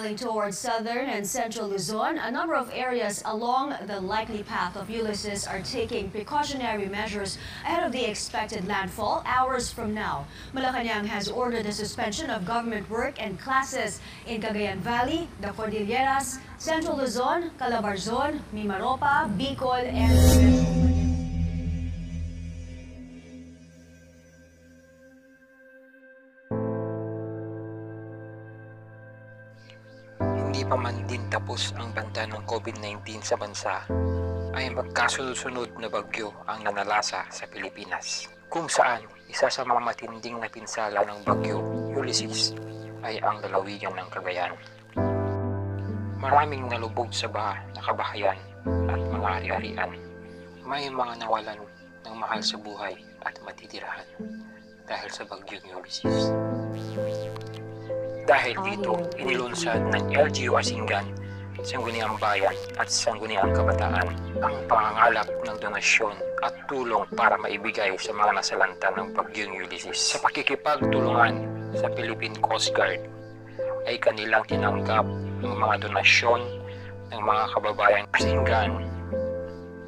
traveling towards southern and central Luzon, a number of areas along the likely path of Ulysses are taking precautionary measures ahead of the expected landfall hours from now. Malacanang has ordered the suspension of government work and classes in Cagayan Valley, the Cordilleras, Central Luzon, Calabarzon, Mimaropa, Bicol, and hindi pa man din tapos ang banta ng COVID-19 sa bansa, ay magkasunod-sunod na bagyo ang nanalasa sa Pilipinas. Kung saan, isa sa mga matinding na pinsala ng bagyo, Ulysses, ay ang lalawigan ng Cagayan. Maraming nalubog sa baha na kabahayan at mga ari-arian. May mga nawalan ng mahal sa buhay at matitirahan dahil sa bagyong Ulysses. Dahil dito, inilunsad ng LGU Asingan, Sangguniang Bayan at Sangguniang Kabataan ang pangangalap ng donasyon at tulong para maibigay sa mga nasalanta ng bagyong Ulysses. Sa pakikipagtulungan sa Philippine Coast Guard, ay kanilang tinanggap ang mga donasyon ng mga kababayang Asingan.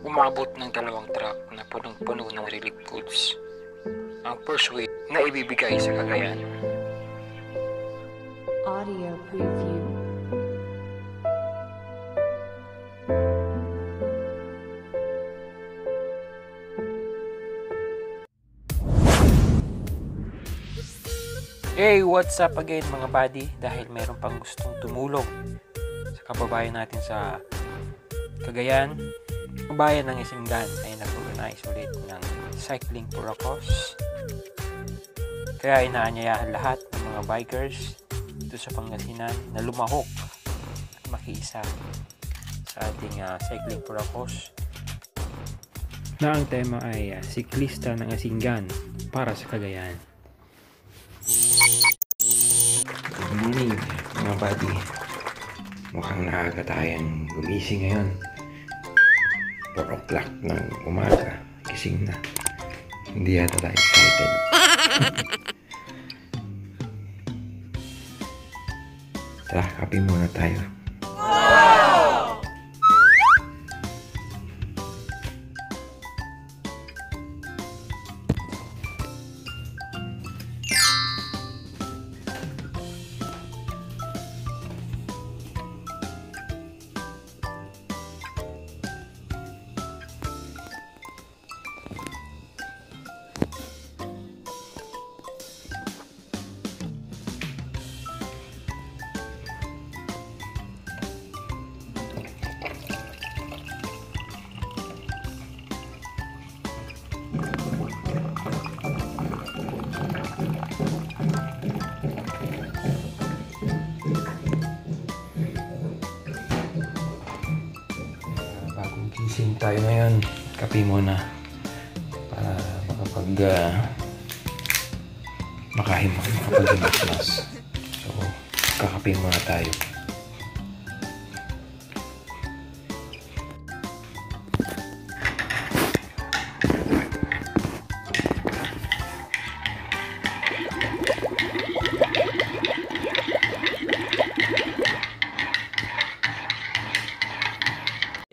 Umabot ng 2 truck na punong-puno ng relief goods ang first wave na ibibigay sa Cagayan. Audio preview. Hey, what's up again mga buddy? Dahil meron pang gustong tumulong sa kababayan natin sa Cagayan, kabayan ng Asingan ay nag-organize ulit ng Cycling for a Cause. Kaya inaanyayahan lahat ng mga bikers dito sa Pangasinan na lumahok at makiisa sa ating Cycling for a Cause, na ang tema ay siklista ng Asingan para sa Cagayan. Good morning mga buddy. Mukhang naaga tayong gumising ngayon. 4 o'clock ng umaga. Gising na. Hindi yata tayo excited. Tara, kape muna tayo. Gising tayo ngayon, kape muna para makapag-himas. So, kakape muna tayo.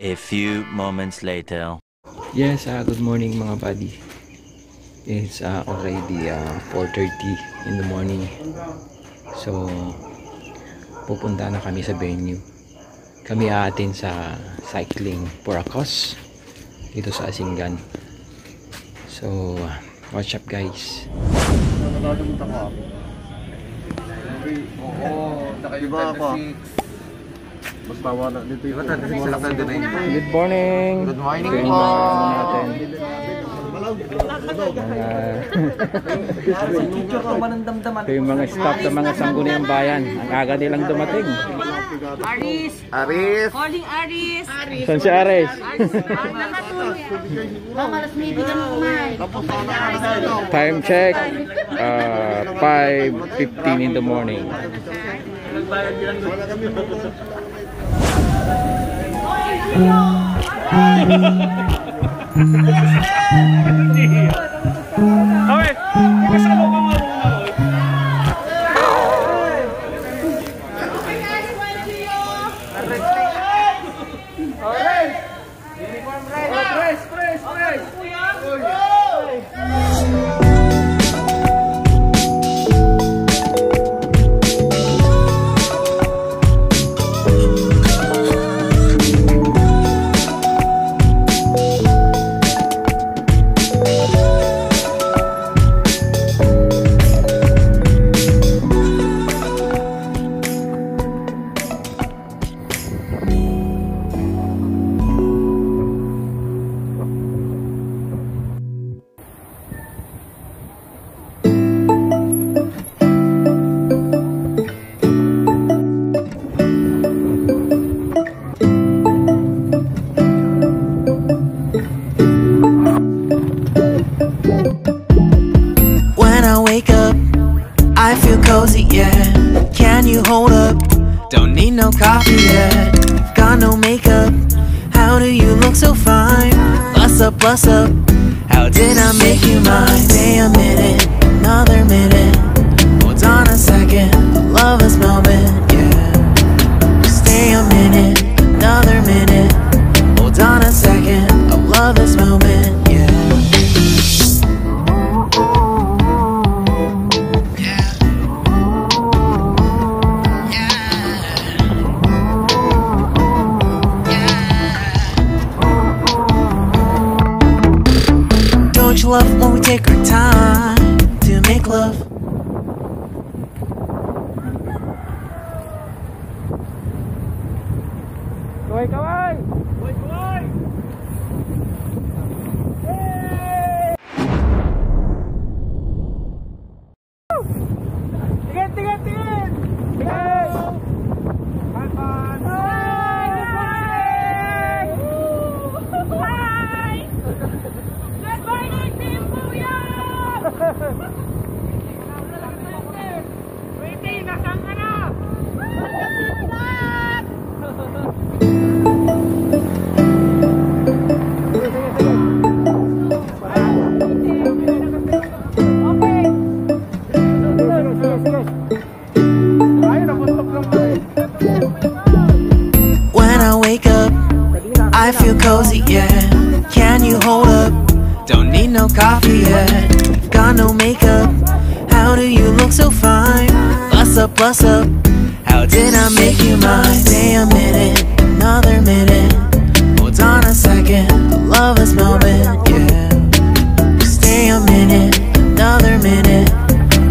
A few moments later. Yes, good morning mga buddy. It's already 4:30 in the morning. So, pupunta na kami sa venue. Kami aatin sa Cycling for a Cause dito sa Asingan. So, watch up guys. Mas tawa na dito yung Good morning. Good morning po. Ito yung mga staff ng mga Sangguniang Bayan. Ang aga nilang dumating. Aris. Calling Aris. Saan si Aris? Time check, 5:15 in the morning. need no coffee yet. Got no makeup. How do you look so fine? Bust up, bust up. How did I make you mine? Stay a minute, another minute. Hold on a second, love this moment, yeah. Stay a minute, another minute. Hold on a second, I love this moment, yeah. Don't you love when we take our time to make love? Kaway, kaway! Kaway, kaway! Tingin, tingin, tingin! Tingin! Bye, bye! Hi! Good morning, Team Kuya! Wait, nasaan ka na? When I wake up, I feel cozy, yeah. Can you hold up? Don't need no coffee yet. Got no makeup. How do you look so fine? Bust up, bust up. How did I make you mine? Stay a minute, another minute. Hold on a second, I love this moment, yeah. Stay a minute, another minute.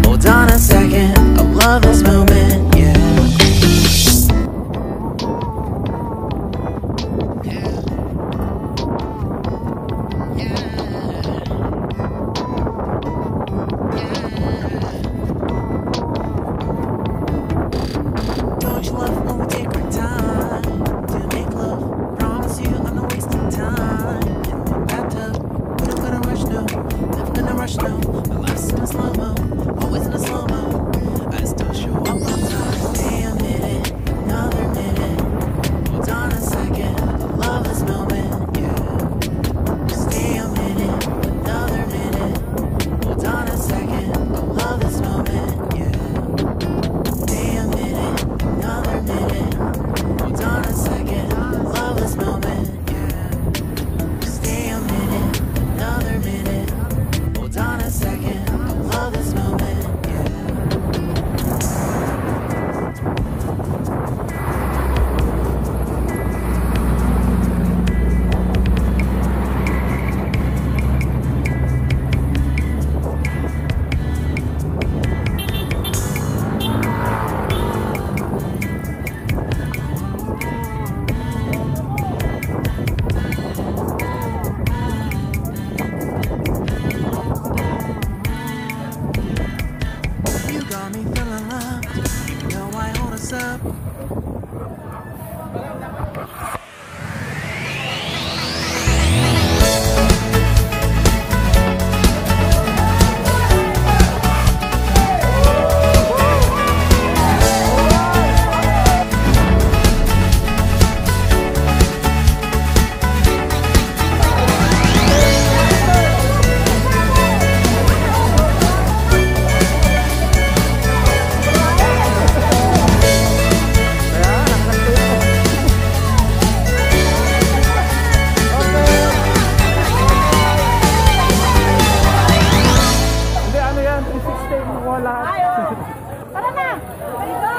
Hold on a second, I love this moment, yeah. Don't you love when we take our time to make love? Promise you I'm not wasting time in the bathtub. We don't gonna rush, no. Never gonna rush, no. My life's in a slow-mo, always in a slow-mo. I still show up on time. Stay a minute, another minute. Hold on a second, I love this moment, yeah. Stay a minute, another minute. Hold on a second, I love this moment, yeah. Stay a minute, another minute. Hold on a second, I love this moment, yeah. Stay a minute, another minute. Hold on a second, I love this moment, yeah. You got me feeling loved. You know why hold us up. Hindi, ano yan? 360 mo lahat. Tara na! Dito!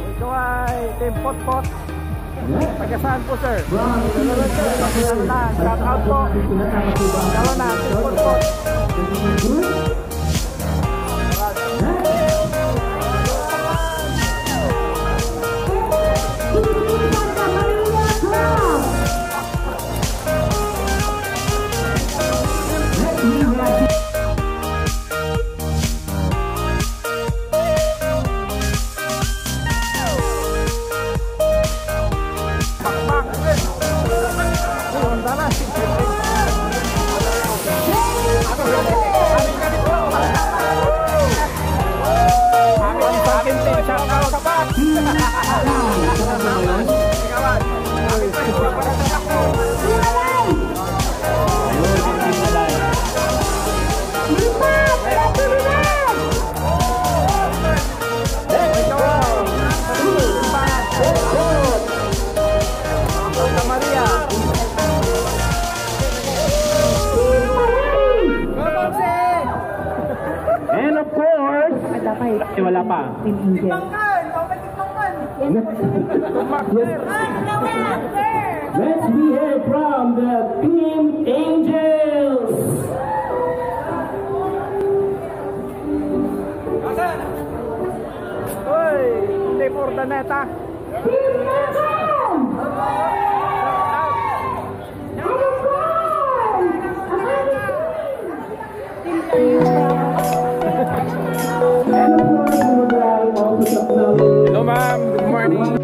Ito ay Team Potpot. Taga saan po, sir? Shout out po. Kalo na, Team Potpot. And of course, wala pa. Let's be here from the Team Angels. Hoy, hindi for the neta. Hello ma'am, good morning.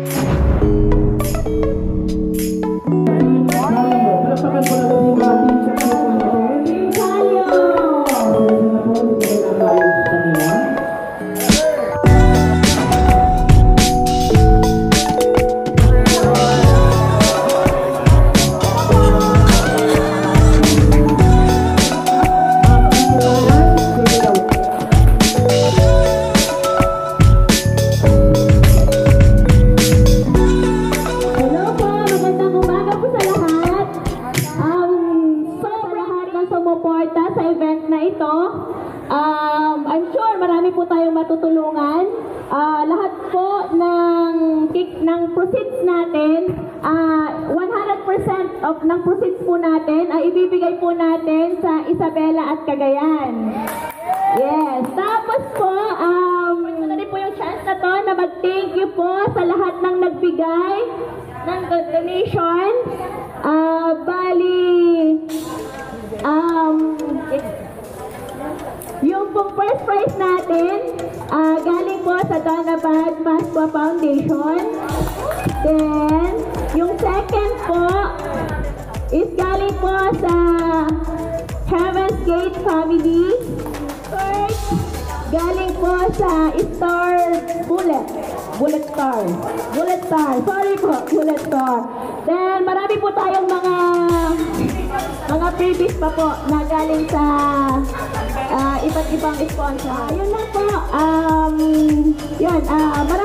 I'm sure marami po tayong matutulungan. Lahat po ng proceeds natin, 100% ng proceeds po natin ay ibibigay po natin sa Isabela at Cagayan. Yes. Tapos po, ito na rin po yung chance na to na mag-thank you po sa lahat ng nagbigay ng donation. Yung pong first prize natin, galing po sa Donabad Masqua Foundation. Then, yung second po is galing po sa Heaven's Gate Family. Third, galing po sa Star Bullet Star. Sorry po, Bullet Star. Then, marami po tayong mga freebies pa po na galing sa iba't ibang sponsor. Yun lang po. Marami